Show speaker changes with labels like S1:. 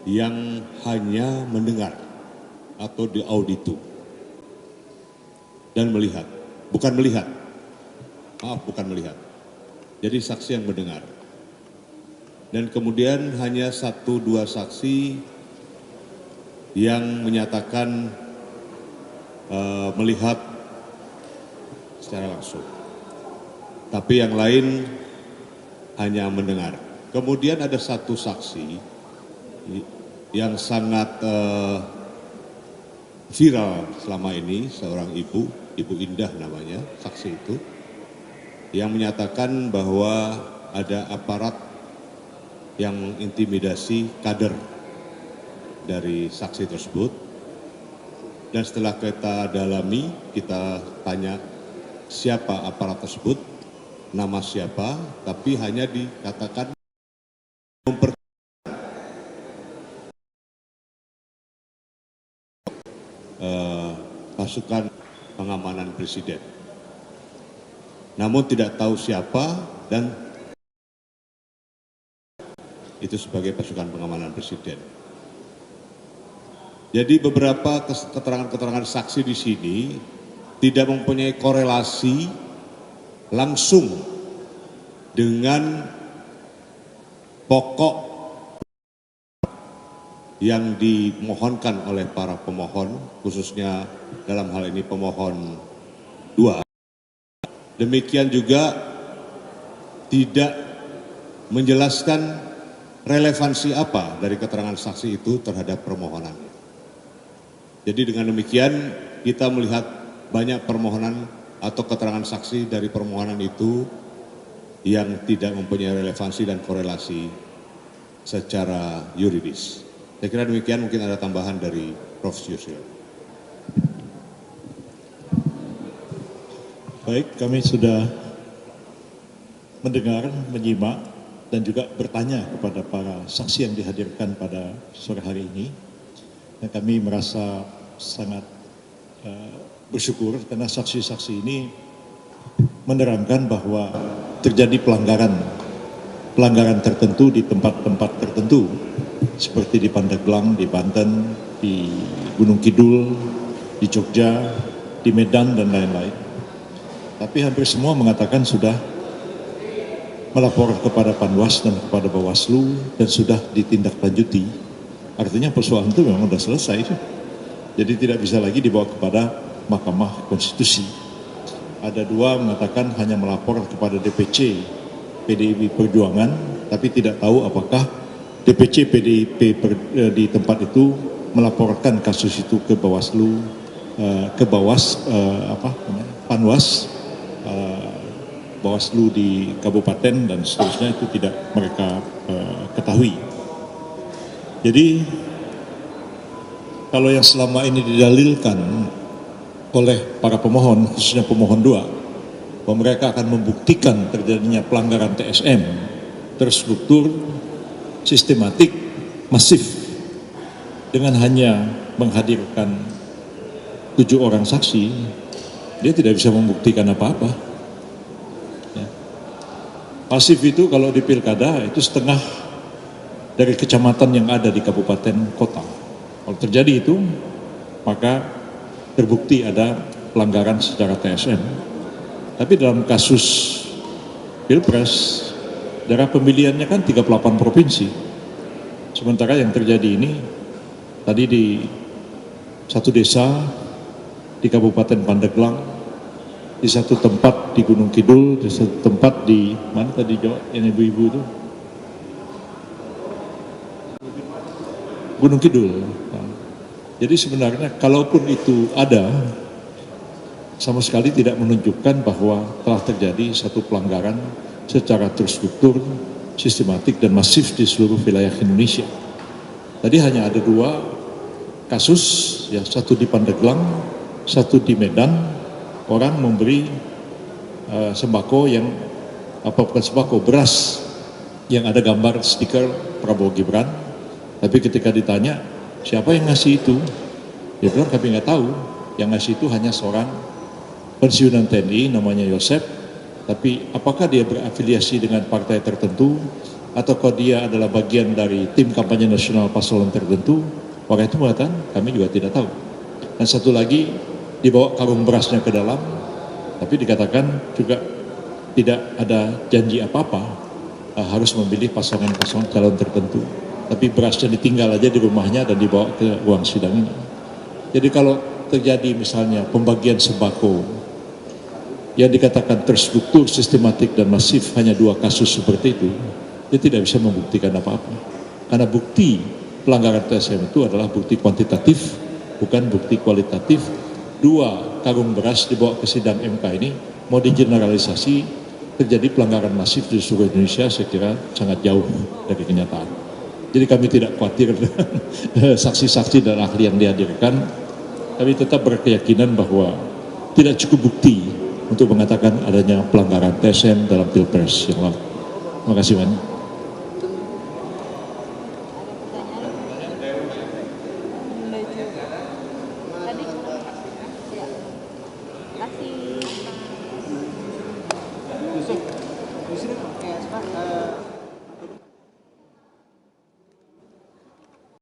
S1: yang hanya mendengar atau diauditu dan melihat, bukan melihat, bukan melihat. Jadi saksi yang mendengar. Dan kemudian hanya 1-2 saksi yang menyatakan melihat secara langsung. Tapi yang lain hanya mendengar. Kemudian ada 1 saksi yang sangat viral selama ini, seorang ibu Indah namanya, saksi itu, yang menyatakan bahwa ada aparat yang mengintimidasi kader dari saksi tersebut. Dan setelah kita dalami, kita tanya siapa aparat tersebut, nama siapa, tapi hanya dikatakan pasukan pengamanan presiden. Namun tidak tahu siapa dan itu sebagai pasukan pengamanan presiden. Jadi beberapa keterangan-keterangan saksi di sini tidak mempunyai korelasi langsung dengan pokok yang dimohonkan oleh para pemohon, khususnya dalam hal ini pemohon 2. Demikian juga tidak menjelaskan relevansi apa dari keterangan saksi itu terhadap permohonan. Jadi dengan demikian kita melihat banyak permohonan atau keterangan saksi dari permohonan itu yang tidak mempunyai relevansi dan korelasi secara yuridis. Saya kira demikian, mungkin ada tambahan dari Prof. Yusril.
S2: Baik, kami sudah mendengar, menyimak, dan juga bertanya kepada para saksi yang dihadirkan pada sore hari ini. Dan kami merasa sangat bersyukur karena saksi-saksi ini menerangkan bahwa terjadi pelanggaran tertentu di tempat-tempat tertentu, seperti di Pandeglang, di Banten, di Gunung Kidul, di Jogja, di Medan, dan lain-lain. Tapi hampir semua mengatakan sudah melapor kepada Panwas dan kepada Bawaslu dan sudah ditindaklanjuti. Artinya persoalan itu memang sudah selesai. Jadi tidak bisa lagi dibawa kepada Mahkamah Konstitusi. Ada 2 mengatakan hanya melapor kepada DPC PDIP Perjuangan, tapi tidak tahu apakah DPC PDIP di tempat itu melaporkan kasus itu ke Bawaslu, ke Panwas, Bawaslu di kabupaten dan seterusnya, itu tidak mereka ketahui. Jadi kalau yang selama ini didalilkan oleh para pemohon, khususnya pemohon 2, bahwa mereka akan membuktikan terjadinya pelanggaran TSM terstruktur, sistematik, masif, dengan hanya menghadirkan 7 orang saksi, dia tidak bisa membuktikan apa-apa. Ya. Masif itu kalau di pilkada itu setengah dari kecamatan yang ada di kabupaten kota. Kalau terjadi itu, maka terbukti ada pelanggaran secara TSM. Tapi dalam kasus Pilpres, daerah pemilihannya kan 38 provinsi. Sementara yang terjadi ini tadi di satu desa di Kabupaten Pandeglang, di satu tempat di Gunung Kidul, di satu tempat di mana tadi yang ibu-ibu itu? Gunung Kidul. Jadi sebenarnya kalaupun itu ada, sama sekali tidak menunjukkan bahwa telah terjadi satu pelanggaran secara terstruktur, sistematik, dan masif di seluruh wilayah Indonesia. Tadi hanya ada 2 kasus, ya, satu di Pandeglang, satu di Medan. Orang memberi sembako yang, bukan sembako, beras yang ada gambar stiker Prabowo Gibran. Tapi ketika ditanya, siapa yang ngasih itu? Dia bilang, kami nggak tahu. Yang ngasih itu hanya seorang pensiunan TNI namanya Yosep. Tapi apakah dia berafiliasi dengan partai tertentu atau kalau dia adalah bagian dari tim kampanye nasional paslon tertentu, orang itu mengatakan kami juga tidak tahu. Dan satu lagi dibawa karung berasnya ke dalam, tapi dikatakan juga tidak ada janji apa-apa, harus memilih pasangan-pasangan calon tertentu. Tapi berasnya ditinggal aja di rumahnya dan dibawa ke ruang sidang ini. Jadi kalau terjadi misalnya pembagian sembako yang dikatakan terstruktur, sistematik dan masif hanya 2 kasus seperti itu, dia tidak bisa membuktikan apa-apa. Karena bukti pelanggaran TSM itu adalah bukti kuantitatif, bukan bukti kualitatif. 2 karung beras dibawa ke sidang MK ini mau digeneralisasi terjadi pelanggaran masif di seluruh Indonesia, saya kira sangat jauh dari kenyataan. Jadi kami tidak khawatir dengan saksi-saksi dan ahli yang dihadirkan. Kami tetap berkeyakinan bahwa tidak cukup bukti untuk mengatakan adanya pelanggaran TSM dalam Pilpres yang lalu. Terima kasih banyak.
S3: Yusuf, di sini kayak sekarang